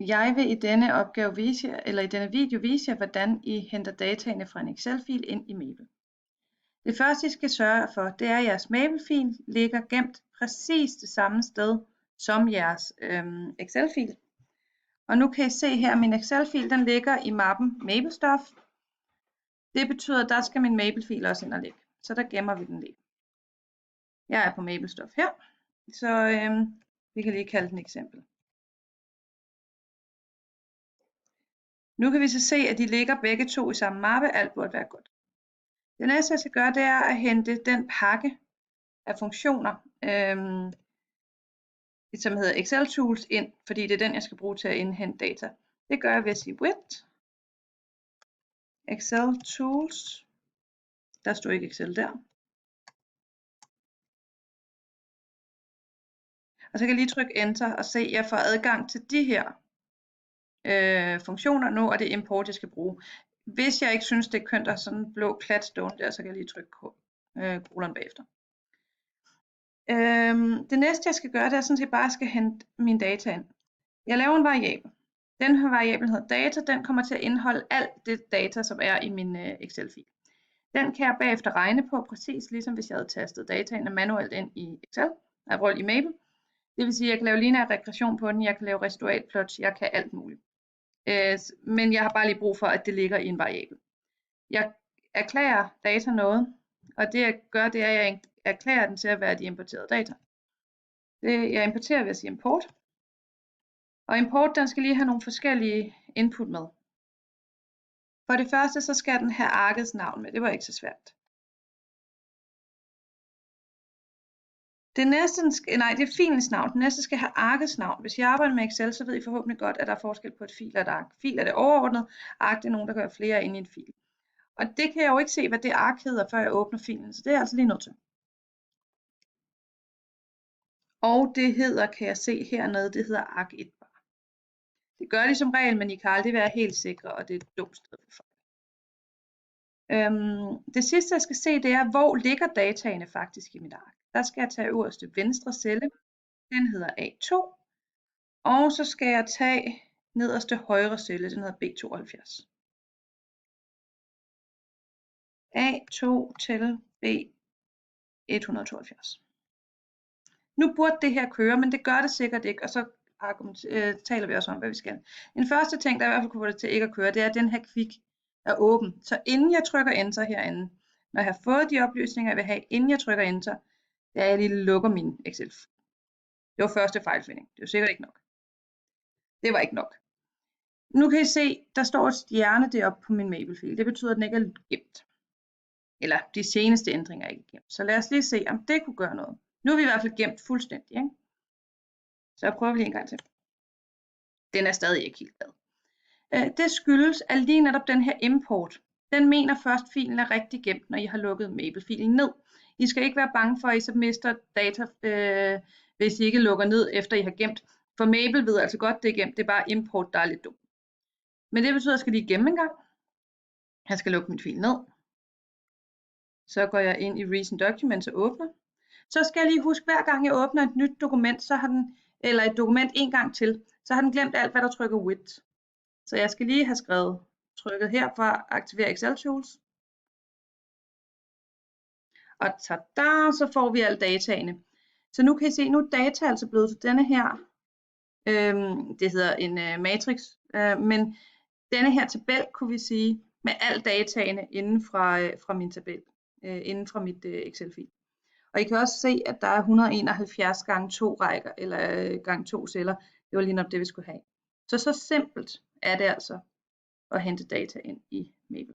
Jeg vil i denne opgave vise jer, eller i denne video vise jer, hvordan I henter dataene fra en Excel-fil ind i Maple. Det første I skal sørge for, det er, at jeres Maple-fil ligger gemt præcis det samme sted som jeres Excel-fil. Og nu kan I se her, at min Excel-fil den ligger i mappen MapleStuff. Det betyder, at der skal min Maple-fil også ind og ligge. Så der gemmer vi den lige. Jeg er på MapleStuff her, så vi kan lige kalde den eksempel. Nu kan vi så se, at de ligger begge to i samme mappe. Alt burde være godt. Det næste jeg skal gøre, det er at hente den pakke af funktioner, som hedder Excel Tools ind, fordi det er den, jeg skal bruge til at indhente data. Det gør jeg ved at sige with Excel Tools. Der står ikke Excel der. Og så kan jeg lige trykke Enter og se, at jeg får adgang til de her funktioner nu, og det import, jeg skal bruge. Hvis jeg ikke synes, det er kønt, der er sådan en blå klat stående der, så kan jeg lige trykke kolon bagefter. Det næste, jeg skal gøre, det er sådan set bare, at jeg skal hente mine data ind. Jeg laver en variabel. Den her variabel hedder data. Den kommer til at indeholde alt det data, som er i min Excel-fil. Den kan jeg bagefter regne på, præcis ligesom hvis jeg havde tastet dataene manuelt ind i Excel, i Maple. Det vil sige, at jeg kan lave lineær regression på den, jeg kan lave residualplots, jeg kan alt muligt. Men jeg har bare lige brug for, at det ligger i en variabel. Jeg erklærer data noget, og det jeg gør, det er, at jeg erklærer den til at være de importerede data. Jeg importerer ved at sige import. Og import, den skal lige have nogle forskellige input med. For det første, så skal den have arkets navn med. Det var ikke så svært. Det næste, det er filens navn. Den næste skal have arkets navn. Hvis jeg arbejder med Excel, så ved I forhåbentlig godt, at der er forskel på et fil og et ark. Fil er det overordnet, ark det er nogen, der gør flere inde i en fil. Og det kan jeg jo ikke se, hvad det ark hedder, før jeg åbner filen. Så det er jeg altså lige nødt til. Og det hedder, kan jeg se hernede, det hedder ark 1 bar. Det gør de som regel, men I kan aldrig være helt sikre, og det er et dumt sted for fejl. Det sidste jeg skal se, det er, hvor ligger dataene faktisk i mit ark. Der skal jeg tage øverste venstre celle, den hedder A2, og så skal jeg tage nederste højre celle, den hedder B72. A2 til B172. Nu burde det her køre, men det gør det sikkert ikke, og så taler vi også om, hvad vi skal. En første ting, der i hvert fald kunne få det til ikke at køre, det er, at den her kvik er åben. Så inden jeg trykker Enter herinde, når jeg har fået de oplysninger, jeg vil have, inden jeg trykker Enter, det er, at jeg lige lukker min Excel. Det var første fejlfinding. Det var sikkert ikke nok. Det var ikke nok. Nu kan I se, der står et stjerne deroppe på min Maple-fil. Det betyder, at den ikke er gemt. Eller de seneste ændringer er ikke gemt. Så lad os lige se, om det kunne gøre noget. Nu er vi i hvert fald gemt fuldstændig. Ikke? Så jeg prøver lige en gang til. Den er stadig ikke helt glad. Det skyldes, at lige netop den her import, den mener først, at filen er rigtig gemt, når I har lukket Maple-filen ned. I skal ikke være bange for, at I så mister data, hvis I ikke lukker ned, efter I har gemt. For Maple ved altså godt, det er gemt. Det er bare import, der er lidt dumt. Men det betyder, at jeg skal lige gemme en gang. Jeg skal lukke min fil ned. Så går jeg ind i Recent Documents og åbner. Så skal jeg lige huske, hver gang jeg åbner et nyt dokument, så har den, eller et dokument en gang til, så har den glemt alt, hvad der trykker with. Så jeg skal lige have skrevet trykket her for at aktivere Excel Tools. Og tada, så får vi alle dataene. Så nu kan I se, nu er data altså blevet til denne her, det hedder en matrix, men denne her tabel, kunne vi sige, med alle dataene inden fra min tabel, inden fra mit Excel-fil. Og I kan også se, at der er 171 gange 2 rækker, eller gange 2 celler. Det var lige nok det, vi skulle have. Så simpelt er det altså at hente data ind i Maple.